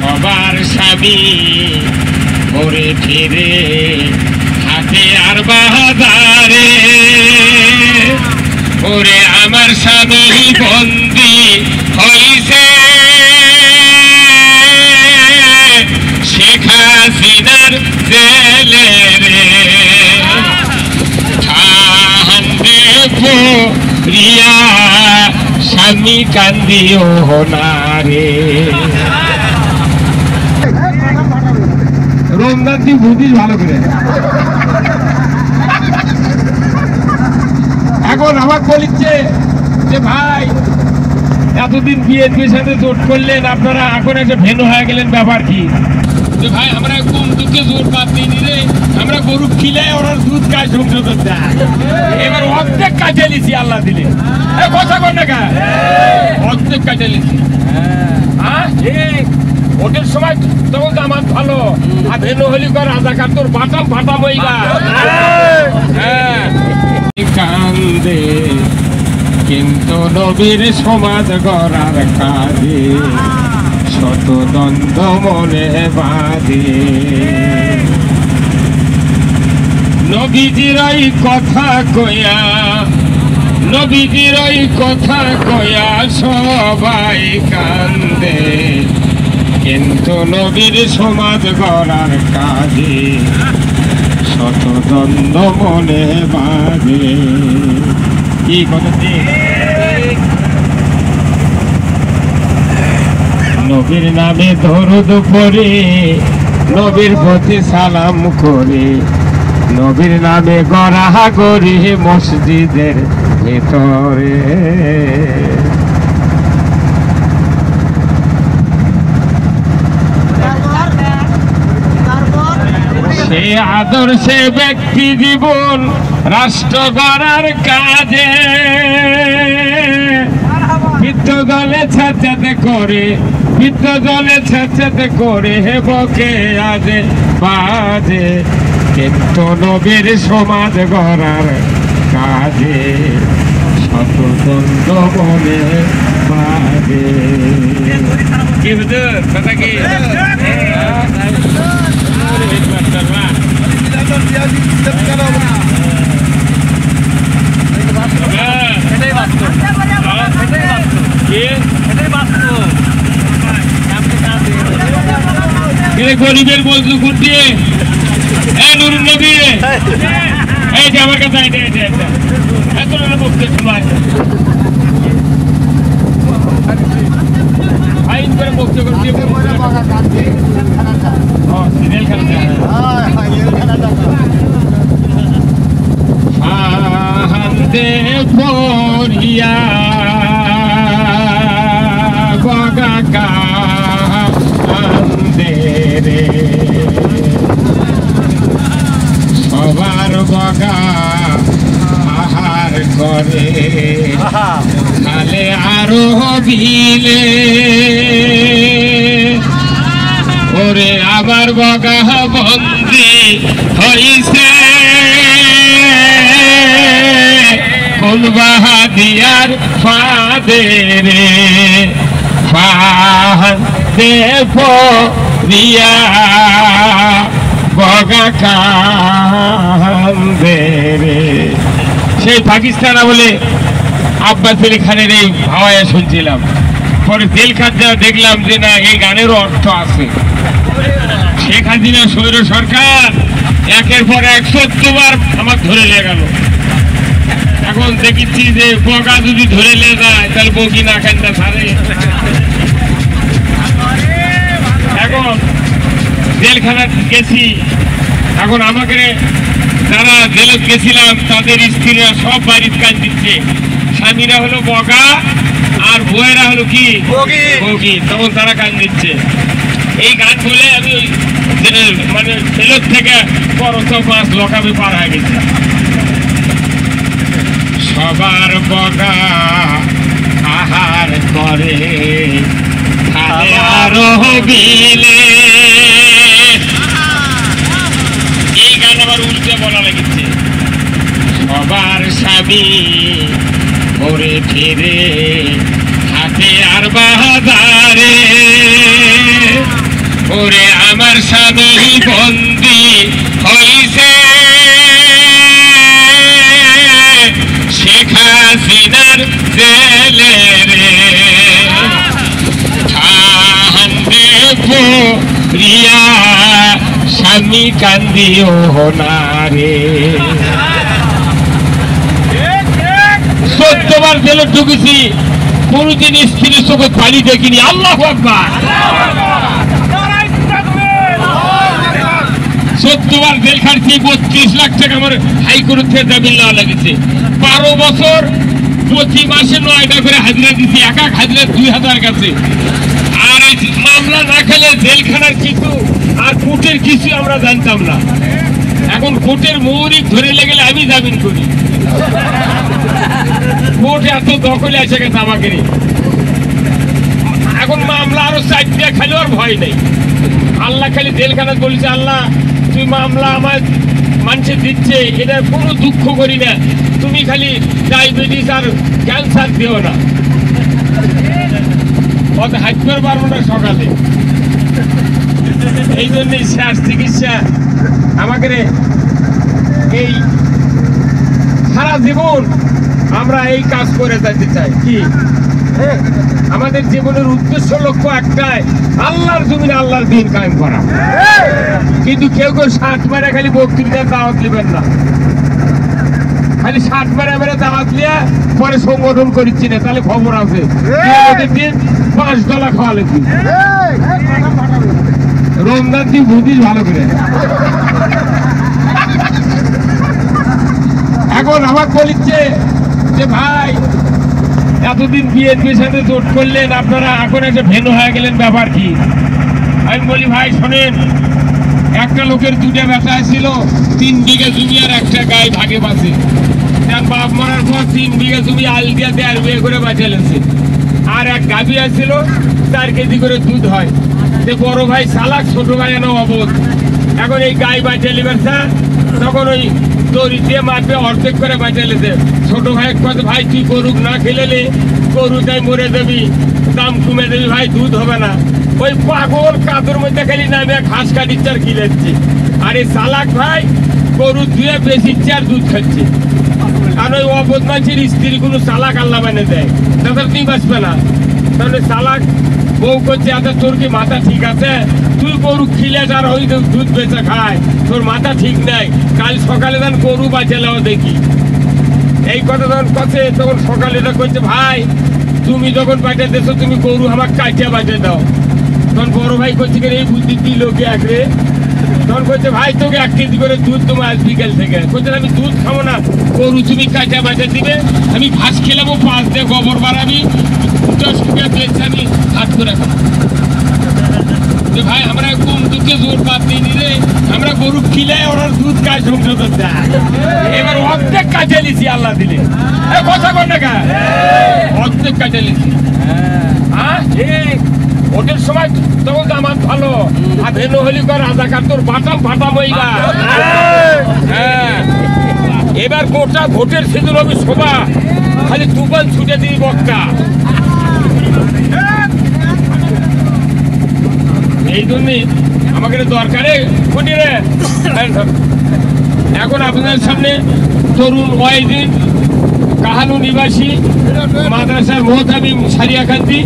সবার স্বামী ঘুরে ফিরে হাতে আর বাহাদারে ওরে আমার স্বামী বন্দি হইছে শেখ হাসিনার জেলে রে রিয়া স্বামী কান্দিও না রে রমজান তুই বুঝিস ভালো করে এখন আমাকে বলিচ্ছে যে ভাই এতদিন বিএনপির সাথে জোট করলেন আপনারা এখন একটা ভেনু হয়ে গেলেন ব্যাপার কি যে ভাই আমরা কম দুধে জোট বাদ দিই রে আমরা গরু খিলে ওরা দুধ খায় সংসদ এবার অর্ধেক কাজে লিছি আল্লাহ দিলে কথা কর না অর্ধেক কাজে লিছি ওদের সময় তখন তো আমার ভালো আর ভেনু হলি কর রাজাকার তোর বাটাম ফাটাম হয়ে কান্দে কিন্তু নবীর সমাজ গড়ার কাজে শত দ্বন্দ্ব মনে বাঁধে নবীজির ওই কথা কয়া নবীজির ওই কথা কয়া সবাই কান্দে কিন্তু নবীর সমাজ গড়ার কাজে শত দ্বন্দ্ব মনে বাঁধে কি কথা নবীর নামে দরুদ পড়ে নবীর প্রতি সালাম করে নবীর নামে গড়া করি মসজিদের ভেতরে সে আদর্শে ব্যক্তি জীবন রাষ্ট্র গড়ার কাজে বিদ্যুৎ ছাঁচাতে করে হে বকে আজে বাজে কিন্তু নবীর সমাজ গড়ার কাজে শত দ্বন্দ্ব মনে বাজে কি হুজুর কথা কি গরিবের বলছো খুঁটিয়ে নুরুন নবী এই যে আমার কাছে এত বলতে সময় আইন করে বক্তব্য করতে সিরিয়াল খেলতে পড়িয়া বগা কান্দে রে সবার বগা আহার করে খালে আরো বিলে ওরে আবার বগা বন্দি হইছে কোন বাহাদিয়ার ফাদে রে ফাদে পড়িয়া বগা কান্দে রে সেই পাকিস্তান বলে আব্বাস আলী খানের এই হাওয়ায় শুনছিলাম পরে জেলখান যাওয়া দেখলাম যে না এই গানেরও অর্থ আছে শেখ হাসিনা স্বৈর সরকার একের পর 114 বার আমার ধরে নিয়ে গেল এখন দেখেছি যে বগা যদি ধরে নিয়ে যায় তাহলে বগি না খান্না ছাড়ে এখন জেলখানা গেছি এখন আমাকে যারা জেলে গেছিলাম তাদের স্ত্রীরা সব বাড়ির কাজ দিচ্ছে স্বামীরা হলো বগা আর বউয়েরা হলো কি বগি তখন তারা কাজ দিচ্ছে এই গান বলে আমি মানে জেলের থেকে বরঞ্চ মাছ লকাবে পার হয়ে গেছে সবার বগা আহার করে আরো বিলে এই গান আবার উল্টে বলা লেগেছে সবার স্বামী ঘুরে ফিরে হাতে আর বাহাদারে ওরে আমার স্বামী বন্দি হইছে শেখ হাসিনার জেলে রে ঠান্ডে রিয়া স্বামী কান্দিও না রে 14 বার জেলে ঢুকেছি কোনদিন স্ত্রীর চোখে পানি দেখিনি আল্লাহু আকবার 14 বার জেল খাটছি 32 লাখ টাকা আমার হাইকোর্ট থেকে জামিন নেওয়া লেগেছে 12 বছর প্রতি মাসে 9টা করে হাজিরা দিচ্ছি এক হাজিরা 2000 কাছে আর এই মামলা না খেলে জেলখানার কিছু আর কোর্টের কিছু আমরা জানতাম না এখন কোর্টের মৌলিক ধরে লেগেলে আমি জামিন করি কোর্ট এত দখলে এসে গেছে আমাকে এখন মামলা আরো 4টা খেলে আর ভয় নেই আল্লাহ খালি জেলখানা বলছে আল্লাহ তুই মামলা আমার মানুষের দিচ্ছে এটা কোনো দুঃখ করি না তুমি খালি ডায়াবেটিস আর ক্যান্সার দিও না অত হাঁটতে পারবো না সকালে এই জন্যই শ্বাস চিকিৎসা আমাকে এই সারা জীবন আমরা এই কাজ করে যেতে চাই কি আমাদের জীবনের উদ্দেশ্য লক্ষ্য একটাই আল্লাহর জমিনে আল্লাহর দিন কায়েম করা কিন্তু কেউ কেউ 60 মারা খালি বক্তৃতার দাওয়াত নেবেন না খালি 60 মারা দাওয়াত নিয়ে পরে সংগঠন করছি না তাহলে খবর আছে দিন $5 খাওয়া লাগবে রমজান তুই বুঝিস ভালো করে এখন আমার বলিচ্ছে যে ভাই এতদিন বিএনপির সাথে জোট করলেন আপনারা এখন একটা ভেনু হয়ে গেলেন ব্যাপার কি আমি বলি ভাই শোনেন একটা লোকের 2টা বেটা ছিল 3 বিঘা জমি আর একটা গায়ে ভাগে বাঁচে বাপ মারার পর 3 বিঘা জমি আল দিয়ে 1.5 বিঘা করে বাঁচে লেছে আর এক গাভী ছিল 4 কেজি করে দুধ হয় যে বড় ভাই চালাক ছোট ভাই এনে অবোধ এখন এই গায়ে বাঁচে লিবেছে তখন ওই দড়ি দিয়ে মাপে অর্ধেক করে বাঁচে লেছে ছোট ভাই কত ভাই তুই গরু না খেলে গরুটাই মরে যাবি দাম কমে যাবি ভাই দুধ হবে না ওই পাগল কাদুর মধ্যে খালি নামে ঘাস কাটিচ্ছে আর কিনেছে আর এই চালাক ভাই গরু ধুয়ে বেশিচ্ছে আর দুধ খাচ্ছে আর ওই অবোধ মানুষের স্ত্রী কোনো চালাক আল্লাহ মানে দেয় তাদের তুই বাঁচবে না তাহলে চালাক বউ করছে আচ্ছা তোর কি মাথা ঠিক আছে তুই গরু খিলে যার ওই দুধ বেচে খায় তোর মাথা ঠিক নাই কাল সকালে যখন গরু বাঁচালেও দেখি এই কথা যখন কথা তখন সকালে করছে ভাই তুমি যখন বাঁচে দেছো তুমি গরু আমার কাটিয়া বাঁচে দাও তখন বড় ভাই করছে এই বুদ্ধি দিল লোকে একরে তখন করছে ভাই তোকে 1 কেজি করে দুধ তোমার আজ বিকেল থেকে করছে আমি দুধ খাবো না গরু তুমি কাটিয়া বাঁচে দিবে আমি ঘাস খেলাবো 5 দিয়ে গোবর বাড়াবি 10 টাকা দিয়েছে আমি হাত করে খাবো ভাই আমরা কম দুধকে জোর বাদ দিয়ে দিলে আমরা গরু খিলে ওনার দুধ খাই সংসদ এবার অর্ধেক কাটে লিছি আল্লাহ দিলে কথা কর না কা অর্ধেক কাটে লিছি ওদের সময় তখন আমার ভালো আর ভেনু হলি কর রাজাকার তোর বাটাম ফাটাম হইগা হ্যাঁ এবার গোটা ভোটের সিজন হবে সভা খালি তুফান ছুটে দিই বক্তা এই জন্যই আমাকে দরকারে খুঁটি রে এখন আপনাদের সামনে তরুণ ওয়াইদিন কাহালু নিবাসী মাদ্রাসার মোহতামিম সারিয়াকান্তি